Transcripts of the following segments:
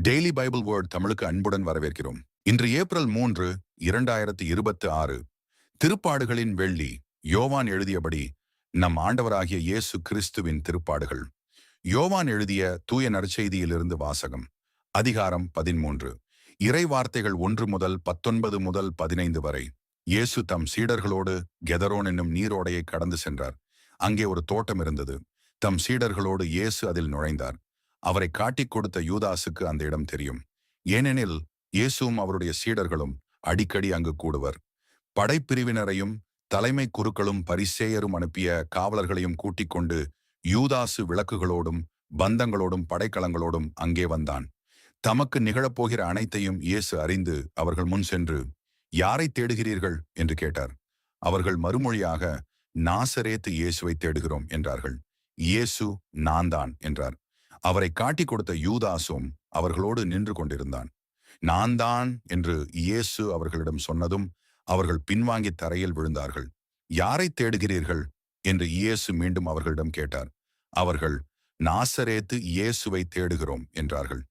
Daily Bible word தமிழுக்கு அன்புடன் வரவேற்கிறோம். இன்று ஏப்ரல் 3, 2026. திருப்பாடுகளின் வெள்ளி. யோவான் எழுதியபடி நம் ஆண்டவராகிய இயேசு கிறிஸ்துவின் திருப்பாடுகள். யோவான் எழுதிய தூய நற்செய்தியிலிருந்து வாசகம். அதிகாரம் 13. இறை வார்த்தைகள் 1 முதல் 19 முதல் 15 வரை. இயேசு தம் சீடர்களோடு கெதரோன் என்னும் நீரோடையை கடந்து சென்றார். அங்கே ஒரு தோட்டம் இருந்தது. தம் சீடர்களோடு இயேசு அதில் நுழைந்தார். அவரை காட்டிக் கொடுத்த யூதாசுக்கு அந்த இடம் தெரியும். ஏனெனில் இயேசுவும் அவருடைய சீடர்களும் அடிக்கடி அங்கு கூடுவர். படைப்பிரிவினரையும் தலைமை குருக்களும் பரிசேயரும் அனுப்பிய காவலர்களையும் கூட்டிக் கொண்டு யூதாசு விளக்குகளோடும் பந்தங்களோடும் படைக்கலங்களோடும் அங்கே வந்தான். தமக்கு நிகழப்போகிற அனைத்தையும் இயேசு அறிந்து அவர்கள் முன் சென்று, யாரை தேடுகிறீர்கள் என்று கேட்டார். அவர்கள் மறுமொழியாக, நாசரேத்து இயேசுவை தேடுகிறோம் என்றார்கள். இயேசு, நான் தான் என்றார். அவரை காட்டிக் கொடுத்த யூதாசும் அவர்களோடு நின்று கொண்டிருந்தான். நான் தான் என்று இயேசு அவர்களிடம் சொன்னதும் அவர்கள் பின்வாங்கி தரையில் விழுந்தார்கள். யாரை தேடுகிறீர்கள் என்று இயேசு மீண்டும் அவர்களிடம் கேட்டார். அவர்கள், நாசரேத்து இயேசுவை தேடுகிறோம் என்றார்கள்.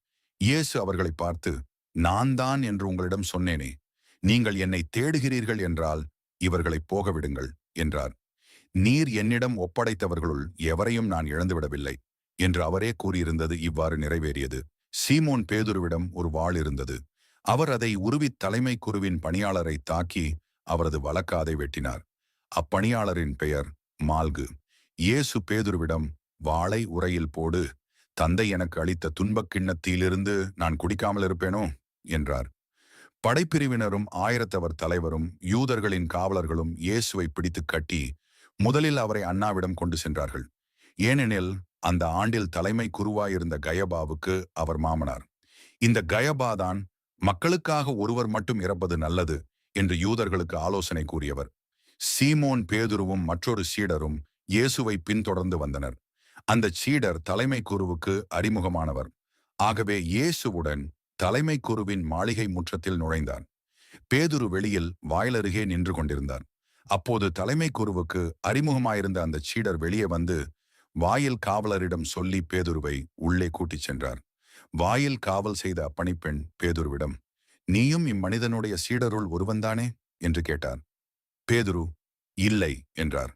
இயேசு அவர்களை பார்த்து, நான் தான் என்று உங்களிடம் சொன்னேனே, நீங்கள் என்னை தேடுகிறீர்கள் என்றால் இவர்களை போக விடுங்கள் என்றார். நீர் என்னிடம் ஒப்படைத்தவர்களுள் எவரையும் நான் இழந்துவிடவில்லை என்று அவரே கூறியிருந்தது இவ்வாறு நிறைவேறியது. சீமோன் பேதுருவிடம் ஒரு வாள் இருந்தது. அவர் அதை உருவி தலைமை குருவின் பணியாளரை தாக்கி அவரது வலக்காதை வெட்டினார். அப்பணியாளரின் பெயர் மால்கு. இயேசு பேதுருவிடம், வாளை உறையில் போடு, தந்தை எனக்கு அளித்த துன்பக் கிண்ணத்திலிருந்து நான் குடிக்காமல் இருப்பேனோ என்றார். படைப்பிரிவினரும் ஆயிரத்தவர் தலைவரும் யூதர்களின் காவலர்களும் இயேசுவை பிடித்து கட்டி முதலில் அவரை அன்னாவிடம் கொண்டு சென்றார்கள். ஏனெனில் அந்த ஆண்டில் தலைமை குருவாயிருந்த கயபாவுக்கு அவர் மாமனார். இந்த கயபாதான் மக்களுக்காக ஒருவர் மட்டும் இறப்பது நல்லது என்று யூதர்களுக்கு ஆலோசனை கூறியவர். சீமோன் பேதுருவும் மற்றொரு சீடரும் இயேசுவை பின்தொடர்ந்து வந்தனர். அந்த சீடர் தலைமை குருவுக்கு அறிமுகமானவர். ஆகவே இயேசுவுடன் தலைமை குருவின் மாளிகை முற்றத்தில் நுழைந்தார். பேதுரு வெளியில் வாயிலருகே நின்று கொண்டிருந்தார். அப்போது தலைமை குருவுக்கு அறிமுகமாயிருந்த அந்த சீடர் வெளியே வந்து வாயில் காவலரிடம் சொல்லி பேதுருவை உள்ளே கூட்டிச் சென்றார். வாயில் காவல் செய்த அப்பணிப்பெண் பேதுருவிடம், நீயும் இம்மனிதனுடைய சீடருள் ஒருவன்தானே என்று கேட்டார். பேதுரு, இல்லை என்றார்.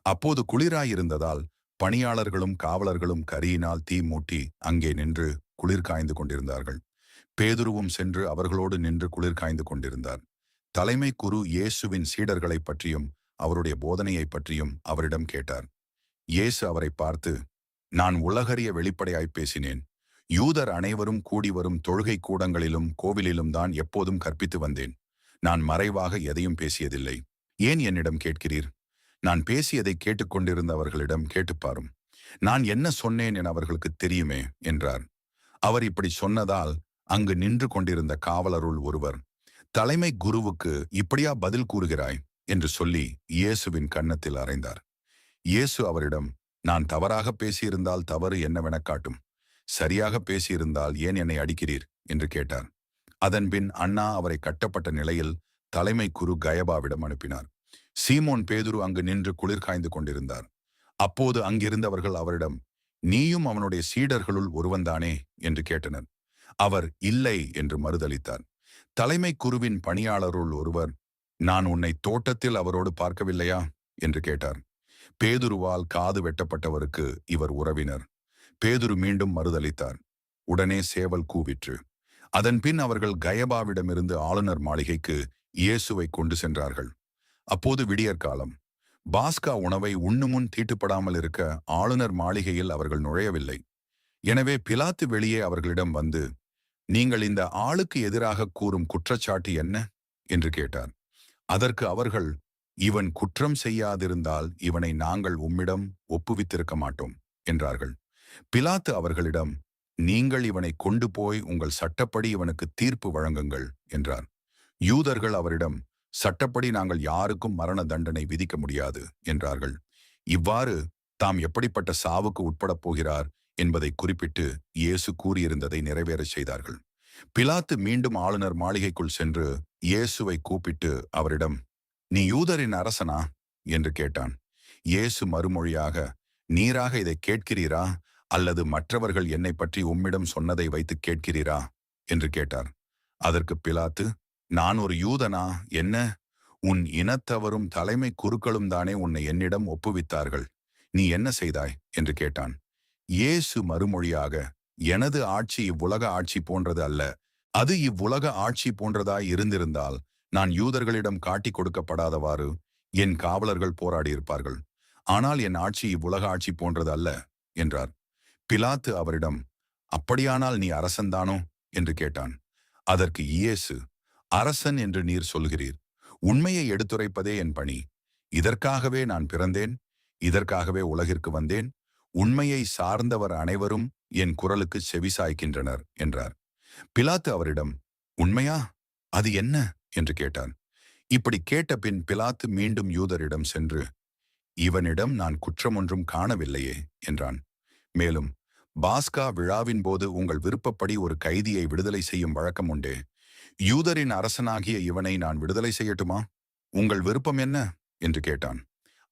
அப்போது குளிராயிருந்ததால் பணியாளர்களும் காவலர்களும் கரியினால் தீ மூட்டி அங்கே நின்று குளிர் காய்ந்து கொண்டிருந்தார்கள். பேதுருவும் சென்று அவர்களோடு நின்று குளிர் காய்ந்து கொண்டிருந்தார். தலைமை குரு இயேசுவின் சீடர்களை பற்றியும் அவருடைய போதனையை பற்றியும் அவரிடம் கேட்டார். இயேசு அவரை பார்த்து, நான் உலகறிய வெளிப்படையாய் பேசினேன். யூதர் அனைவரும் கூடி வரும் தொழுகை கூடங்களிலும் கோவிலிலும் தான் எப்போதும் கற்பித்து வந்தேன். நான் மறைவாக எதையும் பேசியதில்லை. ஏன் என்னிடம் கேட்கிறீர்? நான் பேசியதை கேட்டுக்கொண்டிருந்தவர்களிடம் கேட்டுப்பாரும். நான் என்ன சொன்னேன் என அவர்களுக்கு தெரியுமே என்றார். அவர் இப்படி சொன்னதால் அங்கு நின்று கொண்டிருந்த காவலருள் ஒருவர், தலைமை குருவுக்கு இப்படியா பதில் கூறுகிறாய் என்று சொல்லி இயேசுவின் கன்னத்தில் அறைந்தார். இயேசு அவரிடம், நான் தவறாக பேசியிருந்தால் தவறு என்னவென காட்டும். சரியாக பேசியிருந்தால் ஏன் என்னை அடிக்கிறீர் என்று கேட்டார். அதன்பின் அண்ணா அவரை கட்டப்பட்ட நிலையில் தலைமை குரு கயபாவிடம் அனுப்பினார். சீமோன் பேதுரு அங்கு நின்று குளிர் காய்ந்து கொண்டிருந்தார். அப்போது அங்கிருந்தவர்கள் அவரிடம், நீயும் அவனுடைய சீடர்களுள் ஒருவன்தானே என்று கேட்டனர். அவர் இல்லை என்று மறுதளித்தார். தலைமை குருவின் பணியாளருள் ஒருவர், நான் உன்னை தோட்டத்தில் அவரோடு பார்க்கவில்லையா என்று கேட்டார். பேதுருவால் காது வெட்டப்பட்டவருக்கு இவர் உறவினர். பேதுரு மீண்டும் மறுதளித்தார். உடனே சேவல் கூவிற்று. அதன்பின் அவர்கள் கயபாவிடமிருந்து ஆளுநர் மாளிகைக்கு இயேசுவை கொண்டு சென்றார்கள். அப்போது விடியற்காலம். பாஸ்கா உணவை உண்ணுமுன் தீட்டுப்படாமல் இருக்க ஆளுநர் மாளிகையில் அவர்கள் நுழையவில்லை. எனவே பிலாத்து வெளியே அவர்களிடம் வந்து, நீங்கள் இந்த ஆளுக்கு எதிராக கூறும் குற்றச்சாட்டு என்ன என்று கேட்டார். அதற்கு அவர்கள், இவன் குற்றம் செய்யாதிருந்தால் இவனை நாங்கள் உம்மிடம் ஒப்புவித்திருக்க மாட்டோம் என்றார்கள். பிலாத்து அவர்களிடம், நீங்கள் இவனை கொண்டு போய் உங்கள் சட்டப்படி இவனுக்கு தீர்ப்பு வழங்குங்கள் என்றார். யூதர்கள் அவரிடம், சட்டப்படி நாங்கள் யாருக்கும் மரண தண்டனை விதிக்க முடியாது என்றார்கள். இவ்வாறு தாம் எப்படிப்பட்ட சாவுக்கு உட்படப் போகிறார் என்பதை குறிப்பிட்டு இயேசு கூறியிருந்ததை நிறைவேறச் செய்தார்கள். பிலாத்து மீண்டும் ஆளுநர் மாளிகைக்குள் சென்று இயேசுவை கூப்பிட்டு அவரிடம், நீ யூதரின் அரசனா என்று கேட்டான். இயேசு மறுமொழியாக, நீராக இதை கேட்கிறீரா அல்லது மற்றவர்கள் என்னை பற்றி உம்மிடம் சொன்னதை வைத்து கேட்கிறீரா என்று கேட்டார். அதற்கு பிலாத்து, நான் ஒரு யூதனா? என்ன? உன் இனத்தவரும் தலைமை குருக்களும் தானே உன்னை என்னிடம் ஒப்புவித்தார்கள். நீ என்ன செய்தாய் என்று கேட்டான். இயேசு மறுமொழியாக, எனது ஆட்சி இவ்வுலக ஆட்சி போன்றது அல்ல. அது இவ்வுலக ஆட்சி போன்றதாய் இருந்திருந்தால் நான் யூதர்களிடம் காட்டிக் கொடுக்கப்படாதவாறு என் காவலர்கள் போராடியிருப்பார்கள். ஆனால் என் ஆட்சி இவ்வுலக ஆட்சி போன்றது அல்ல என்றார். பிலாத்து அவரிடம், அப்படியானால் நீ அரசன்தானோ என்று கேட்டான். அதற்கு இயேசு, அரசன் என்று நீர் சொல்கிறீர். உண்மையை எடுத்துரைப்பதே என் பணி. இதற்காகவே நான் பிறந்தேன், இதற்காகவே உலகிற்கு வந்தேன். உண்மையை சார்ந்தவர் அனைவரும் என் குரலுக்கு செவிசாய்க்கின்றனர் என்றார். பிலாத்து அவரிடம், உண்மையா? அது என்ன என்று கேட்டான். இப்படி கேட்ட பின் பிலாத்து மீண்டும் யூதரிடம் சென்று, இவனிடம் நான் குற்றம் ஒன்றும் காணவில்லையே என்றான். மேலும், பாஸ்கா விழாவின் போது உங்கள் விருப்பப்படி ஒரு கைதியை விடுதலை செய்யும் வழக்கம் உண்டே. யூதரின் அரசனாகிய இவனை நான் விடுதலை செய்யட்டுமா? உங்கள் விருப்பம் என்ன என்று கேட்டான்.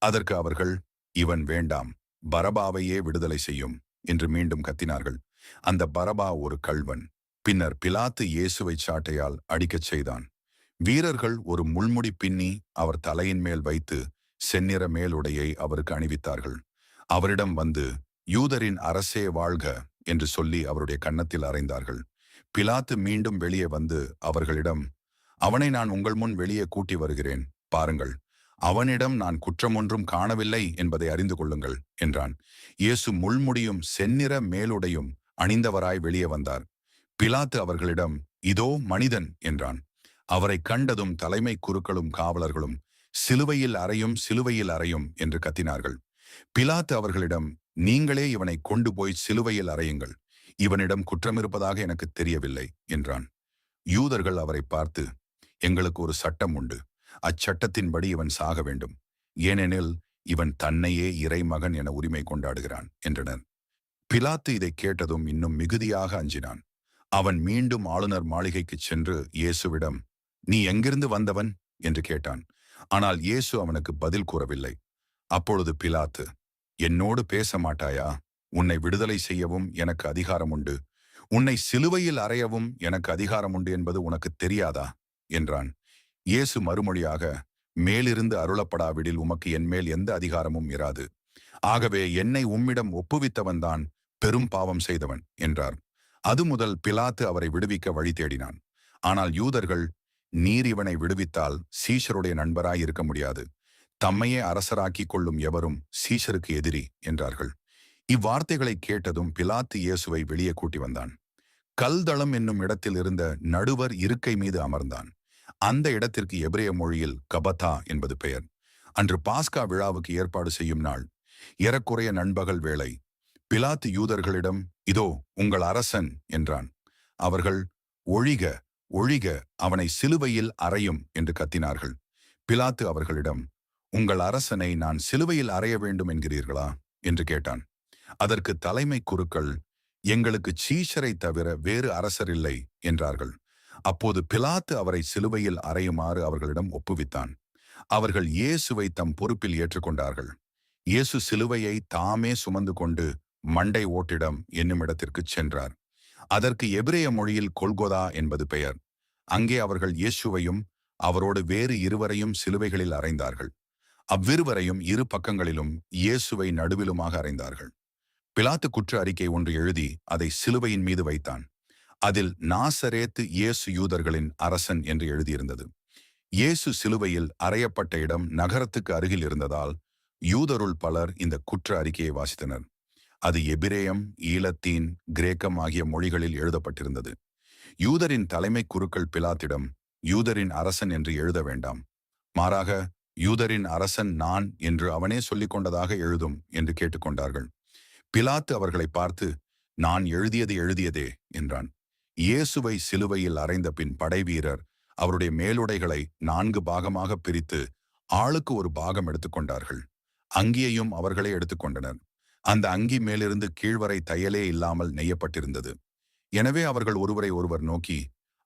அதற்கு அவர்கள், இவன் வேண்டாம், பரபாவையே விடுதலை செய்யும் என்று மீண்டும் கத்தினார்கள். அந்த பரபா ஒரு கள்வன். பின்னர் பிலாத்து இயேசுவை சாட்டையால் அடிக்கச் செய்தான். வீரர்கள் ஒரு முள்முடி பின்னி அவர் தலையின் மேல் வைத்து செந்நிற மேலுடையை அவருக்கு அணிவித்தார்கள். அவரிடம் வந்து, யூதரின் அரசே வாழ்க என்று சொல்லி அவருடைய கன்னத்தில் அறைந்தார்கள். பிலாத்து மீண்டும் வெளியே வந்து அவர்களிடம், அவனை நான் உங்கள் முன் வெளியே கூட்டி வருகிறேன், பாருங்கள். அவனிடம் நான் குற்றம் ஒன்றும் காணவில்லை என்பதை அறிந்து கொள்ளுங்கள் என்றான். இயேசு முள்முடியும் செந்நிற மேலுடையும் அணிந்தவராய் வெளியே வந்தார். பிலாத்து அவர்களிடம், இதோ மனிதன் என்றான். அவரை கண்டதும் தலைமை குருக்களும் காவலர்களும், சிலுவையில் அறையும், சிலுவையில் அறையும் என்று கத்தினார்கள். பிலாத்து அவர்களிடம், நீங்களே இவனை கொண்டு போய் சிலுவையில் அறையுங்கள். இவனிடம் குற்றம் இருப்பதாக எனக்கு தெரியவில்லை என்றான். யூதர்கள் அவரை பார்த்து, எங்களுக்கு ஒரு சட்டம் உண்டு. அச்சட்டத்தின்படி இவன் சாக வேண்டும். ஏனெனில் இவன் தன்னையே இறைமகன் என உரிமை கொண்டாடுகிறான் என்றனர். பிலாத்து இதை கேட்டதும் இன்னும் மிகுதியாக அஞ்சினான். அவன் மீண்டும் ஆளுநர் மாளிகைக்குச் சென்று இயேசுவிடம், நீ எங்கிருந்து வந்தவன் என்று கேட்டான். ஆனால் இயேசு அவனுக்கு பதில் கூறவில்லை. அப்பொழுது பிலாத்து, என்னோடு பேச மாட்டாயா? உன்னை விடுதலை செய்யவும் எனக்கு அதிகாரம் உண்டு. உன்னை சிலுவையில் அறையவும் எனக்கு அதிகாரம் உண்டு என்பது உனக்கு தெரியாதா என்றான். இயேசு மறுமொழியாக, மேலிருந்து அருளப்படாவிடில் உமக்கு என்மேல் எந்த அதிகாரமும் இராது. ஆகவே என்னை உம்மிடம் ஒப்புவித்தவன்தான் பெரும் பாவம் செய்தவன் என்றார். அது முதல் பிலாத்து அவரை விடுவிக்க வழி தேடினான். ஆனால் யூதர்கள், நீர் இவனை விடுவித்தால் சீஷருடைய நண்பராய் இருக்க முடியாது. தம்மையே அரசராக்கிக் கொள்ளும் எவரும் சீஷருக்கு எதிரி என்றார்கள். இவ்வார்த்தைகளை கேட்டதும் பிலாத்து இயேசுவை வெளியே கூட்டி வந்தான். கல்தளம் என்னும் இடத்தில் இருந்த நடுவர் இருக்கை மீது அமர்ந்தான். அந்த இடத்திற்கு எபிரேய மொழியில் கபதா என்பது பெயர். அன்று பாஸ்கா விழாவுக்கு ஏற்பாடு செய்யும் நாள். ஏறக்குறைய நண்பகல் வேளை. பிலாத்து யூதர்களிடம், இதோ உங்கள் அரசன் என்றான். அவர்கள், ஒழிக ஒழிக, அவனை சிலுவையில் அறையும் என்று கத்தினார்கள். பிலாத்து அவர்களிடம், உங்கள் அரசனை நான் சிலுவையில் அறைய வேண்டும் என்கிறீர்களா என்று கேட்டான். அதற்கு தலைமை குருக்கள், எங்களுக்கு சீஷரை தவிர வேறு அரசர் இல்லை என்றார்கள். அப்போது பிலாத்து அவரை சிலுவையில் அறையுமாறு அவர்களிடம் ஒப்புவித்தான். அவர்கள் இயேசுவை தம் பொறுப்பில் ஏற்றுக்கொண்டார்கள். இயேசு சிலுவையை தாமே சுமந்து கொண்டு மண்டை ஓட்டிடம் என்னும் இடத்திற்கு சென்றார். அதற்கு எபிரேய மொழியில் கொல்கொதா என்பது பெயர். அங்கே அவர்கள் இயேசுவையும் அவரோடு வேறு இருவரையும் சிலுவைகளில் அறைந்தார்கள். அவ்விருவரையும் இரு பக்கங்களிலும் இயேசுவை நடுவிலுமாக அறைந்தார்கள். பிலாத்து குற்ற அறிக்கை ஒன்று எழுதி அதை சிலுவையின் மீது வைத்தான். அதில் நாசரேத்து இயேசு யூதர்களின் அரசன் என்று எழுதியிருந்தது. இயேசு சிலுவையில் அறையப்பட்ட இடம் நகரத்துக்கு அருகில் இருந்ததால் யூதருள் பலர் இந்த குற்ற அறிக்கையை வாசித்தனர். அது எபிரேயம், ஈலத்தீன், கிரேக்கம் ஆகிய மொழிகளில் எழுதப்பட்டிருந்தது. யூதரின் தலைமை குருக்கள் பிலாத்திடம், யூதரின் அரசன் என்று எழுத வேண்டாம், மாறாக யூதரின் அரசன் நான் என்று அவனே சொல்லிக் கொண்டதாக எழுதும் என்று கேட்டுக்கொண்டார்கள். பிலாத்து அவர்களை பார்த்து, நான் எழுதியது எழுதியதே என்றான். இயேசுவை சிலுவையில் அறைந்த பின் படைவீரர் அவருடைய மேலுடைகளை 4 பாகமாக பிரித்து ஆளுக்கு ஒரு பாகம் எடுத்துக்கொண்டார்கள். அங்கியையும் அவர்களே எடுத்துக்கொண்டனர். அந்த அங்கி மேலிருந்து கீழ்வரை தையலே இல்லாமல் நெய்யப்பட்டிருந்தது. எனவே அவர்கள் ஒருவரை ஒருவர் நோக்கி,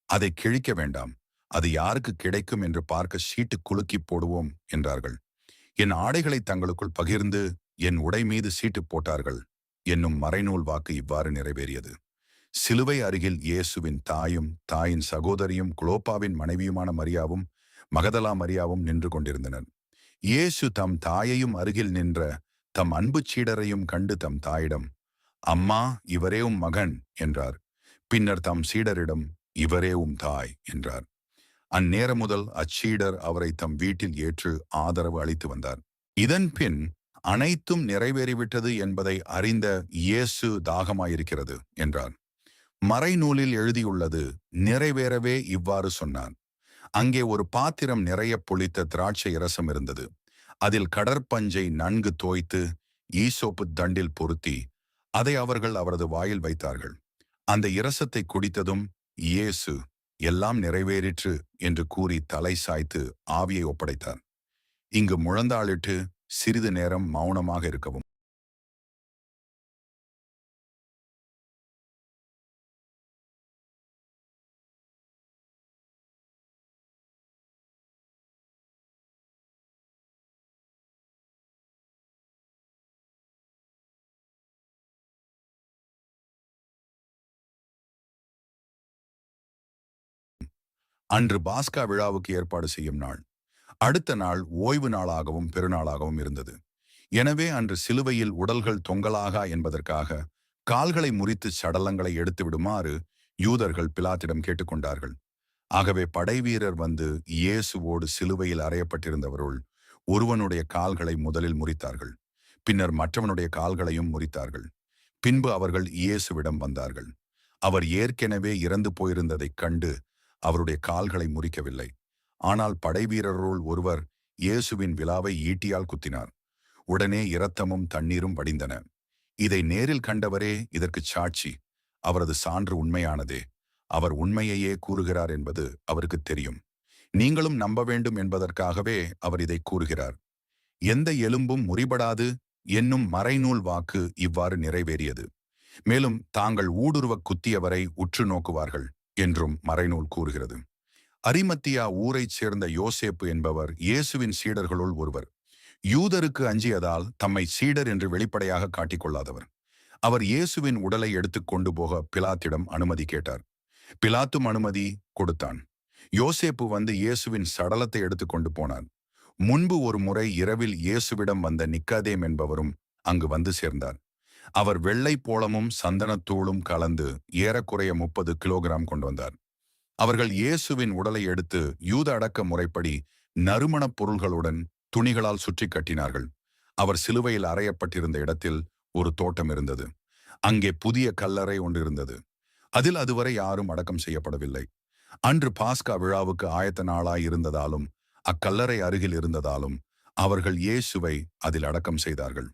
அதை கிழிக்க வேண்டாம், அது யாருக்கு கிடைக்கும் என்று பார்க்க சீட்டு குலுக்கி போடுவோம் என்றார்கள். என் ஆடைகளை தங்களுக்குள் பகிர்ந்து என் உடை மீது சீட்டு போட்டார்கள் என்னும் மறைநூல் வாக்கு இவ்வாறு நிறைவேறியது. சிலுவை அருகில் இயேசுவின் தாயும் தாயின் சகோதரியும் குளோப்பாவின் மனைவியுமான மரியாவும் மகதலா மரியாவும் நின்று கொண்டிருந்தனர். இயேசு தம் தாயையும் அருகில் நின்ற தம் அன்பு சீடரையும் கண்டு தம் தாயிடம், அம்மா, இவரே உம் மகன் என்றார். பின்னர் தம் சீடரிடம், இவரே உம் தாய் என்றார். அந்நேரம் முதல் அச்சீடர் அவரை தம் வீட்டில் ஏற்று ஆதரவு அளித்து வந்தார். இதன் பின் அனைத்தும் நிறைவேறிவிட்டது என்பதை அறிந்த இயேசு தாகமாயிருக்கிறது என்றார். மறைநூலில் எழுதியுள்ளது நிறைவேறவே இவ்வாறு சொன்னார். அங்கே ஒரு பாத்திரம் நிறைய புளித்த திராட்சை இரசம் இருந்தது. அதில் கடற்பஞ்சை நன்கு தோய்த்து ஈசோப்பு தண்டில் பொருத்தி அதை அவர்கள் அவரது வாயில் வைத்தார்கள். அந்த இரசத்தை குடித்ததும் இயேசு, எல்லாம் நிறைவேறிற்று என்று கூறி தலை சாய்த்து ஆவியை ஒப்படைத்தார். இங்கு முழந்தாளிட்டு சிறிது நேரம் மௌனமாக இருக்கவும். அன்று பாஸ்கா விழாவுக்கு ஏற்பாடு செய்யும் நாள். அடுத்த நாள் ஓய்வு நாளாகவும் பெருநாளாகவும் இருந்தது. எனவே அன்று சிலுவையில் உடல்கள் தொங்கலாகா என்பதற்காக கால்களை முறித்து சடலங்களை எடுத்து விடுமாறு யூதர்கள் பிலாத்திடம் கேட்டுக்கொண்டார்கள். ஆகவே படைவீரர் வந்து இயேசுவோடு சிலுவையில் அறையப்பட்டிருந்தவருள் ஒருவனுடைய கால்களை முதலில் முறித்தார்கள். பின்னர் மற்றவனுடைய கால்களையும் முறித்தார்கள். பின்பு அவர்கள் இயேசுவிடம் வந்தார்கள். அவர் ஏற்கனவே இறந்து போயிருந்ததைக் கண்டு அவருடைய கால்களை முறிக்கவில்லை. ஆனால் படைவீரருள் ஒருவர் இயேசுவின் விலாவை ஈட்டியால் குத்தினார். உடனே இரத்தமும் தண்ணீரும் வடிந்தன. இதை நேரில் கண்டவரே இதற்குச் சாட்சி. அவரது சான்று உண்மையானதே. அவர் உண்மையையே கூறுகிறார் என்பது அவருக்கு தெரியும். நீங்களும் நம்ப வேண்டும் என்பதற்காகவே அவர் இதை கூறுகிறார். எந்த எலும்பும் முறிபடாது என்னும் மறைநூல் வாக்கு இவ்வாறு நிறைவேறியது. மேலும் தாங்கள் ஊடுருவ குத்தியவரை உற்று நோக்குவார்கள் என்றும் மறைநூல் கூறுகிறது. அரிமத்தியா ஊரைச் சேர்ந்த யோசேப்பு என்பவர் இயேசுவின் சீடர்களுள் ஒருவர். யூதருக்கு அஞ்சியதால் தம்மை சீடர் என்று வெளிப்படையாக காட்டிக்கொள்ளாதவர். அவர் இயேசுவின் உடலை எடுத்துக் கொண்டு போக பிலாத்திடம் அனுமதி கேட்டார். பிலாத்தும் அனுமதி கொடுத்தான். யோசேப்பு வந்து இயேசுவின் சடலத்தை எடுத்துக்கொண்டு போனார். முன்பு ஒரு முறை இரவில் இயேசுவிடம் வந்த நிக்காதேம் என்பவரும் அங்கு வந்து சேர்ந்தார். அவர் வெள்ளை போளமும் சந்தனத்தூளும் கலந்து ஏறக்குறைய 30 கிலோகிராம் கொண்டு வந்தார். அவர்கள் இயேசுவின் உடலை எடுத்து யூத அடக்க முறைப்படி நறுமணப் பொருள்களுடன் துணிகளால் சுற்றி கட்டினார்கள். அவர் சிலுவையில் அறையப்பட்டிருந்த இடத்தில் ஒரு தோட்டம் இருந்தது. அங்கே புதிய கல்லறை ஒன்று இருந்தது. அதில் அதுவரை யாரும் அடக்கம் செய்யப்படவில்லை. அன்று பாஸ்கா விழாவுக்கு ஆயத்த நாளாய் இருந்ததாலும் அக்கல்லறை அருகில் இருந்ததாலும் அவர்கள் இயேசுவை அதில் அடக்கம் செய்தார்கள்.